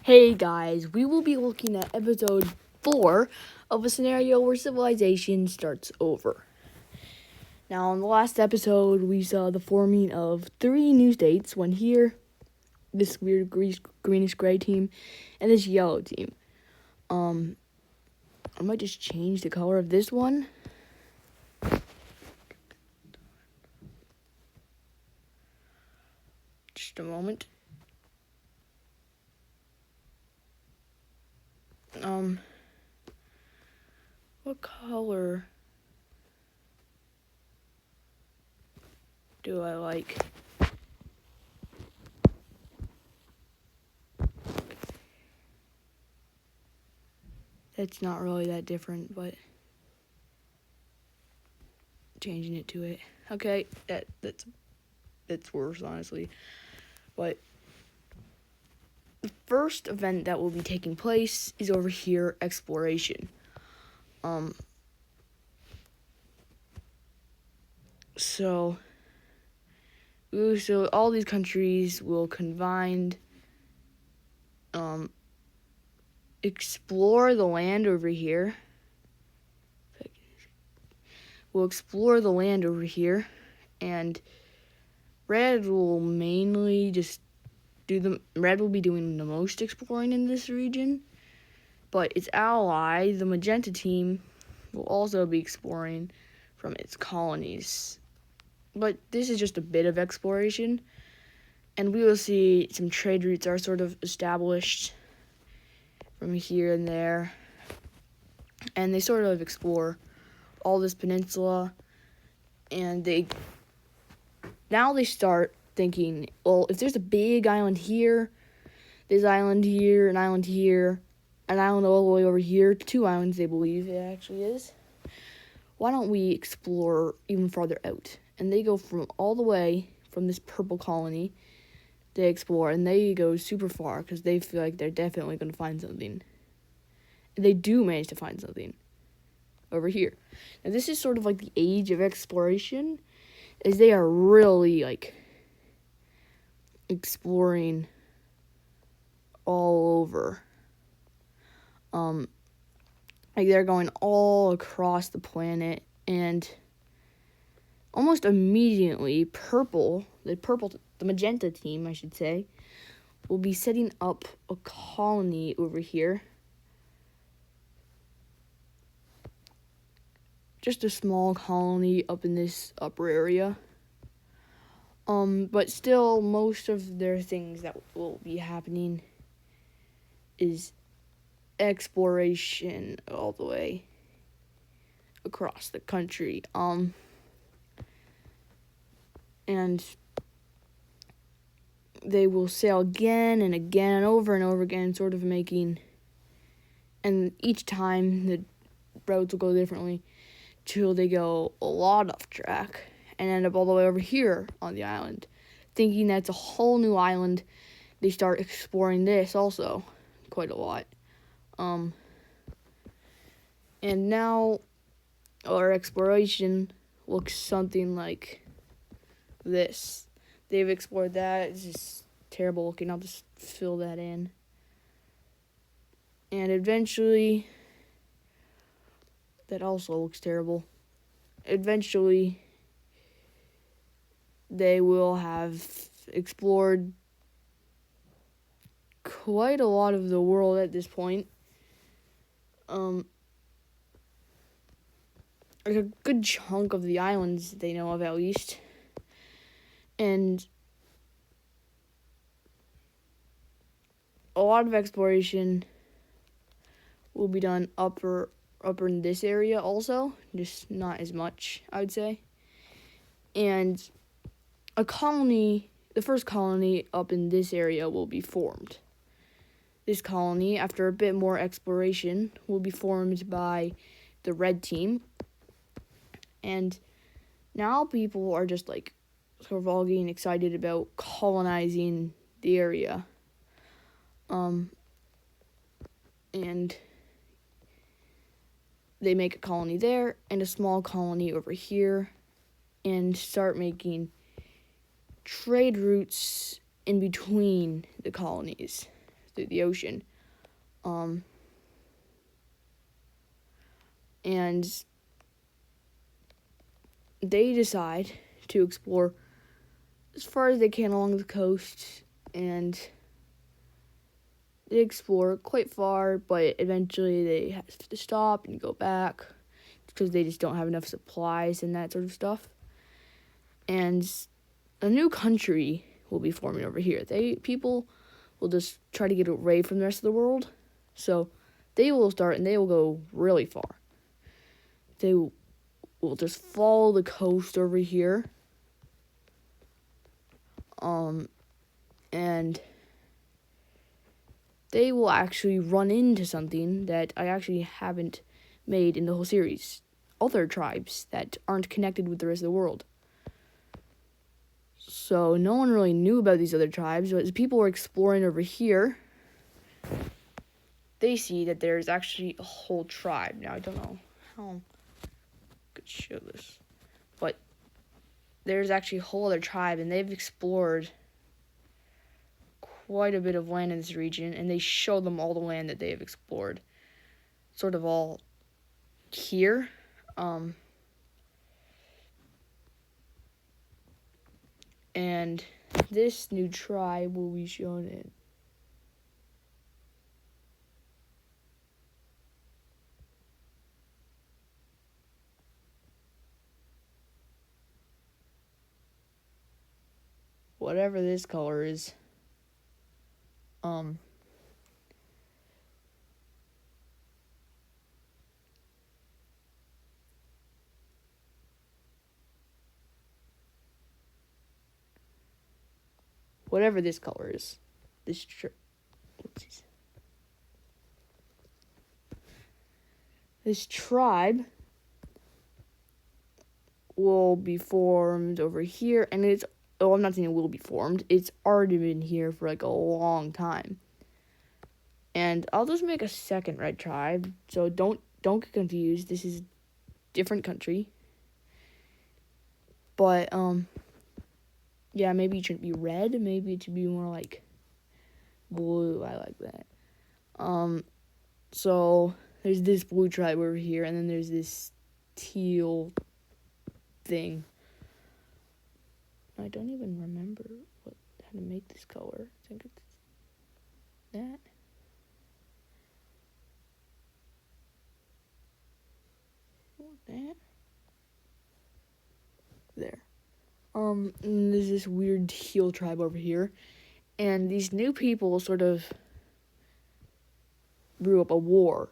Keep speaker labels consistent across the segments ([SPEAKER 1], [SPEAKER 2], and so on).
[SPEAKER 1] Hey guys, we will be looking at episode 4 of a scenario where civilization starts over. Now, in the last episode, we saw the forming of 3 new states. One here, this weird greenish gray team, and this yellow team. I might just change the color of this one. Just a moment. What color do I like? That's not really that different, but changing it to it. Okay, that's worse, honestly. But the first event that will be taking place is over here, exploration. So all these countries will combined explore the land over here. We'll explore the land over here, and Red will mainly just Red will be doing the most exploring in this region, but its ally, the Magenta team, will also be exploring from its colonies. But this is just a bit of exploration, and we will see some trade routes are sort of established from here and there, and they sort of explore all this peninsula, and they start thinking, well, if there's a big island here, this island here, an island here, an island all the way over here, 2 islands they believe it actually is, why don't we explore even farther out? And they go from all the way from this purple colony, they explore, and they go super far because they feel like they're definitely going to find something. And they do manage to find something over here. Now, this is sort of like the age of exploration, as they are really, exploring all over. They're going all across the planet, and almost immediately, the Magenta team, I should say, will be setting up a colony over here. Just a small colony up in this upper area. But still, most of their things that will be happening is exploration all the way across the country. And they will sail again and again and over again, sort of making, and each time the roads will go differently till they go a lot off track and end up all the way over here on the island, thinking that's a whole new island. They start exploring this also quite a lot. And now our exploration looks something like this. They've explored that. It's just terrible looking. I'll just fill that in. And eventually, that also looks terrible. Eventually, they will have explored quite a lot of the world at this point. Like a good chunk of the islands they know of, at least. And a lot of exploration will be done upper in this area also, just not as much, I would say. And the first colony up in this area will be formed. This colony, after a bit more exploration, will be formed by the red team. And now people are just sort of all getting excited about colonizing the area. And they make a colony there and a small colony over here, and start making trade routes in between the colonies. through the ocean. And they decide to explore as far as they can along the coast, and they explore quite far, but eventually they have to stop and go back because they just don't have enough supplies and that sort of stuff. And a new country will be forming over here. People will just try to get away from the rest of the world, so they will start and they will go really far. They will just follow the coast over here, and they will actually run into something that I actually haven't made in the whole series. Other tribes that aren't connected with the rest of the world. So no one really knew about these other tribes, but as people were exploring over here, they see that there's actually a whole tribe. Now, I don't know how I could show this, but there's actually a whole other tribe, and they've explored quite a bit of land in this region, and they show them all the land that they have explored. Sort of all here. And this new tribe will be shown in whatever this color is. Whatever this color is. This tribe will be formed over here, and I'm not saying it will be formed. It's already been here for like a long time. And I'll just make a second red tribe, so don't get confused. This is a different country. But yeah, maybe it shouldn't be red. Maybe it should be more like blue. I like that. So there's this blue tribe over here, and then there's this teal thing. I don't even remember how to make this color. I think it's that. That. There. And there's this weird teal tribe over here, and these new people sort of brew up a war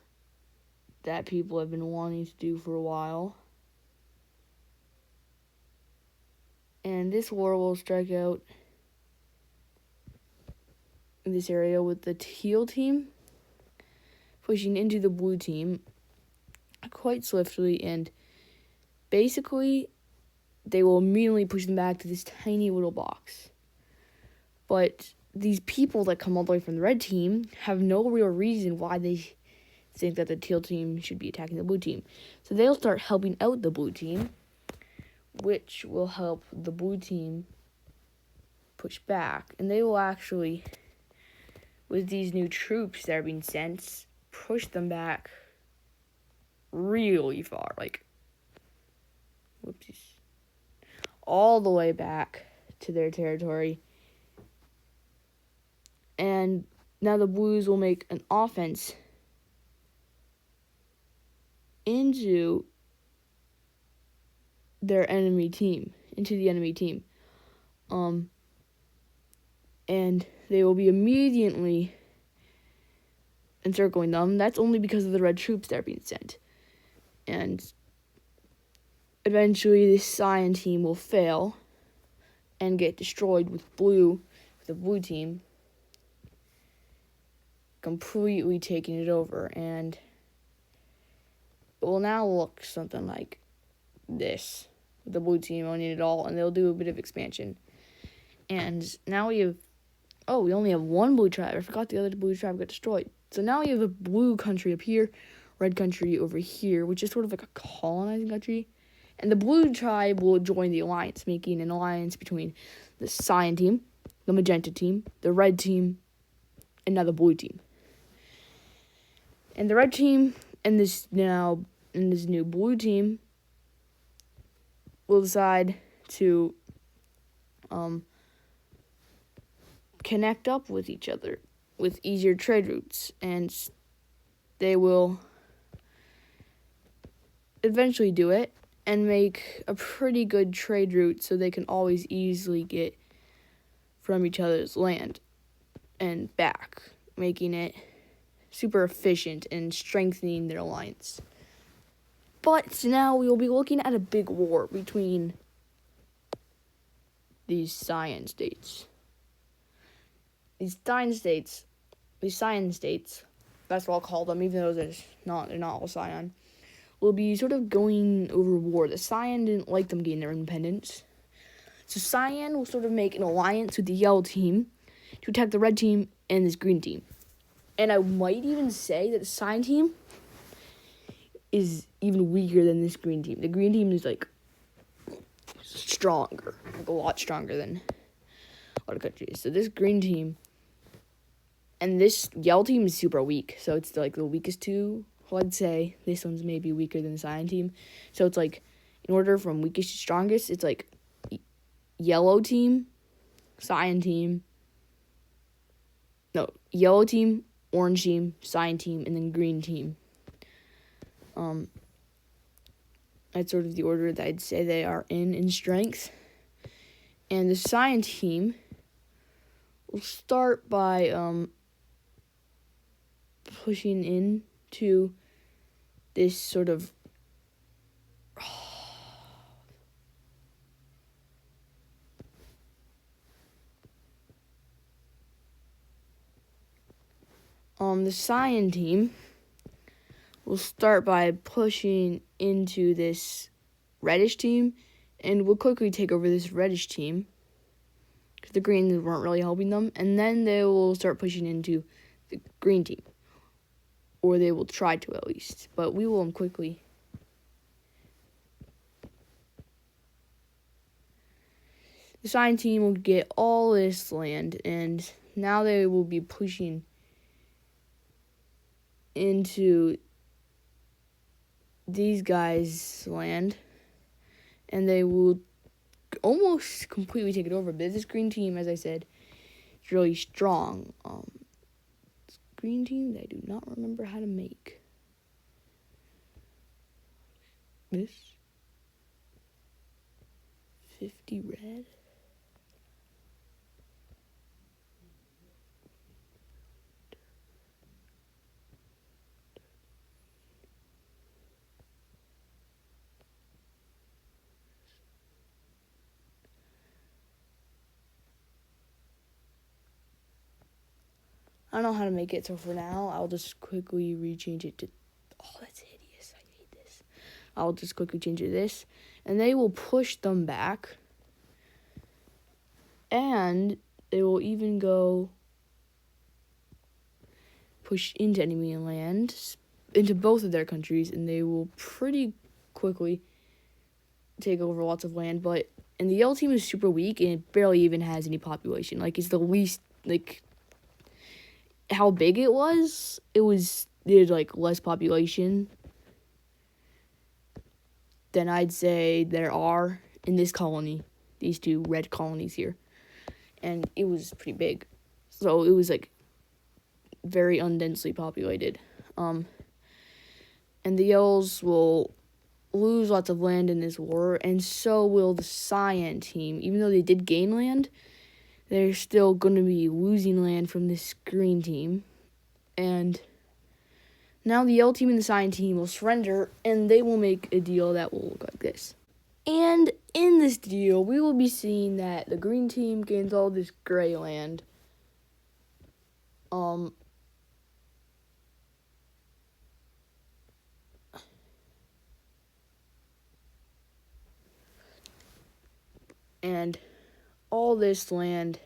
[SPEAKER 1] that people have been wanting to do for a while. And this war will strike out in this area with the teal team pushing into the blue team quite swiftly, and basically they will immediately push them back to this tiny little box. But these people that come all the way from the red team have no real reason why they think that the teal team should be attacking the blue team. So they'll start helping out the blue team, which will help the blue team push back. And they will actually, with these new troops that are being sent, push them back really far. Like, whoopsies. All the way back to their territory. And now the blues will make an offense into the enemy team. And they will be immediately encircling them. That's only because of the red troops that are being sent. And eventually this cyan team will fail and get destroyed with the blue team completely taking it over, and it will now look something like this, with the blue team owning it all, and they'll do a bit of expansion. And now we only have one blue tribe. I forgot the other blue tribe got destroyed. So now we have a blue country up here, red country over here, which is sort of like a colonizing country. And the blue tribe will join the alliance, making an alliance between the cyan team, the magenta team, the red team, and now the blue team. And the red team and this new blue team will decide to connect up with each other with easier trade routes, and they will eventually do it and make a pretty good trade route so they can always easily get from each other's land and back, making it super efficient and strengthening their alliance. But now we will be looking at a big war between these cyan states. These cyan states, that's what I'll call them, even though they're not all cyan, will be sort of going over war. The cyan didn't like them getting their independence. So cyan will sort of make an alliance with the yellow team to attack the red team and this green team. And I might even say that the cyan team is even weaker than this green team. The green team is like stronger, like a lot stronger than a lot of countries. So this green team and this yellow team is super weak. So it's like the weakest two. Well, I'd say this one's maybe weaker than the cyan team. So it's like, in order from weakest to strongest, it's like yellow team, cyan team. No, yellow team, orange team, cyan team, and then green team. That's sort of the order that I'd say they are in strength. And the cyan team will start by pushing into this sort of the cyan team will start by pushing into this reddish team and will quickly take over this reddish team because the greens weren't really helping them, and then they will start pushing into the green team, or they will try to at least, but we will quickly. The cyan team will get all this land, and now they will be pushing into these guys' land, and they will almost completely take it over. But this green team, as I said, is really strong. This green team that I do not remember how to make. This 50 red. I don't know how to make it, so for now, I'll just quickly rechange it to... Oh, that's hideous. I hate this. I'll just quickly change it to this. And they will push them back. And they will even go push into enemy land, into both of their countries, and they will pretty quickly take over lots of land. And the yellow team is super weak, and it barely even has any population. Like, it's the least, like... how big it had like less population than I'd say there are in this colony, these two red colonies here, and it was pretty big, so it was like very undensely populated. And the yellows will lose lots of land in this war, and so will the cyan team. Even though they did gain land, they're still going to be losing land from this green team. And now the yellow team and the cyan team will surrender, and they will make a deal that will look like this. And in this deal, we will be seeing that the green team gains all this gray land. And all this land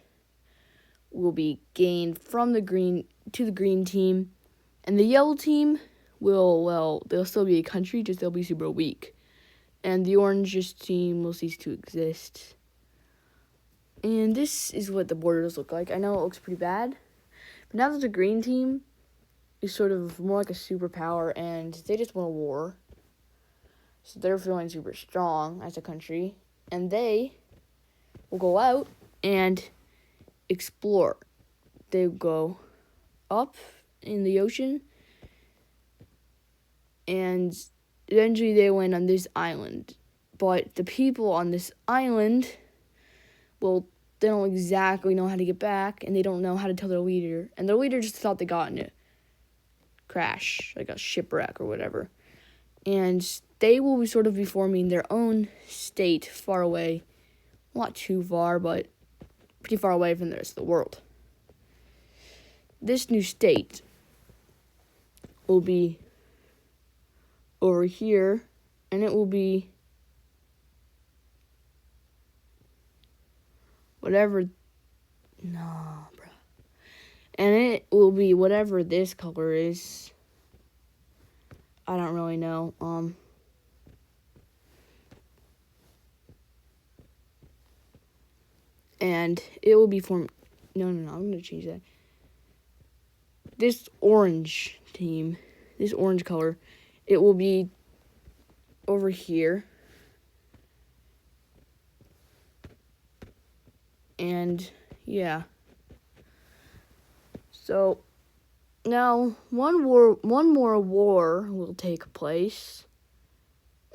[SPEAKER 1] will be gained from the green to the green team, and the yellow team they'll still be a country, just they'll be super weak, and the orange team will cease to exist. And this is what the borders look like. I know it looks pretty bad, Now that the green team is sort of more like a superpower, and they just won a war, so they're feeling super strong as a country, and they will go out and explore. They go up in the ocean, and eventually they land on this island. But the people on this island, well, they don't exactly know how to get back, and they don't know how to tell their leader. And their leader just thought they got in a crash, like a shipwreck or whatever. And they will be sort of be forming their own state far away. Not too far, but pretty far away from the rest of the world. This new state will be over here, and it will be whatever. No, bro. And it will be whatever this color is. I don't really know. And it will be formed. No, I'm gonna change that. This orange team, this orange color, it will be over here. And yeah. So now one more war will take place.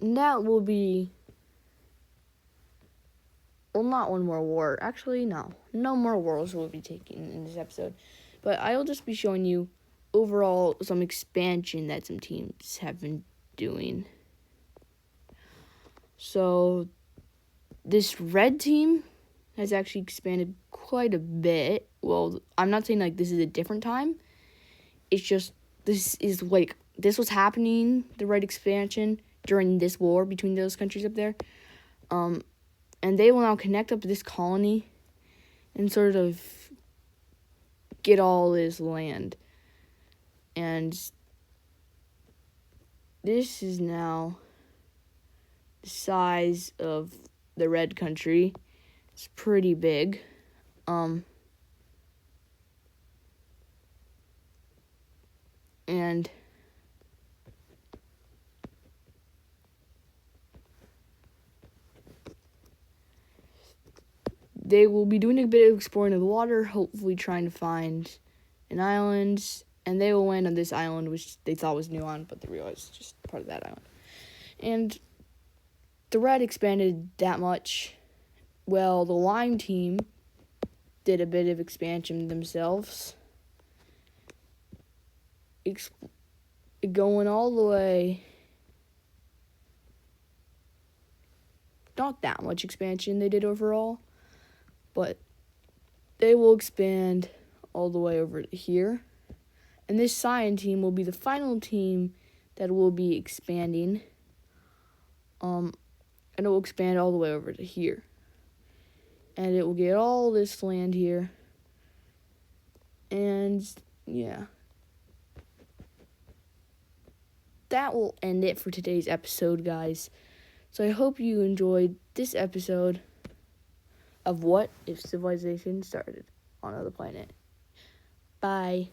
[SPEAKER 1] And that will be, well, not one more war. Actually, no more wars will be taken in this episode. But I'll just be showing you overall some expansion that some teams have been doing. So this red team has actually expanded quite a bit. Well, I'm not saying like this is a different time. It's just this was happening, the red expansion, during this war between those countries up there. And they will now connect up this colony and sort of get all this land. And this is now the size of the red country. It's pretty big. And they will be doing a bit of exploring of the water, hopefully trying to find an island, and they will land on this island, which they thought was new on, but they realized it's just part of that island. And the red expanded that much. Well, the lime team did a bit of expansion themselves, going all the way. Not that much expansion they did overall, but they will expand all the way over to here. And this cyan team will be the final team that will be expanding. And it will expand all the way over to here. And it will get all this land here. And yeah. That will end it for today's episode, guys. So I hope you enjoyed this episode of What If Civilization Started on Another Planet. Bye.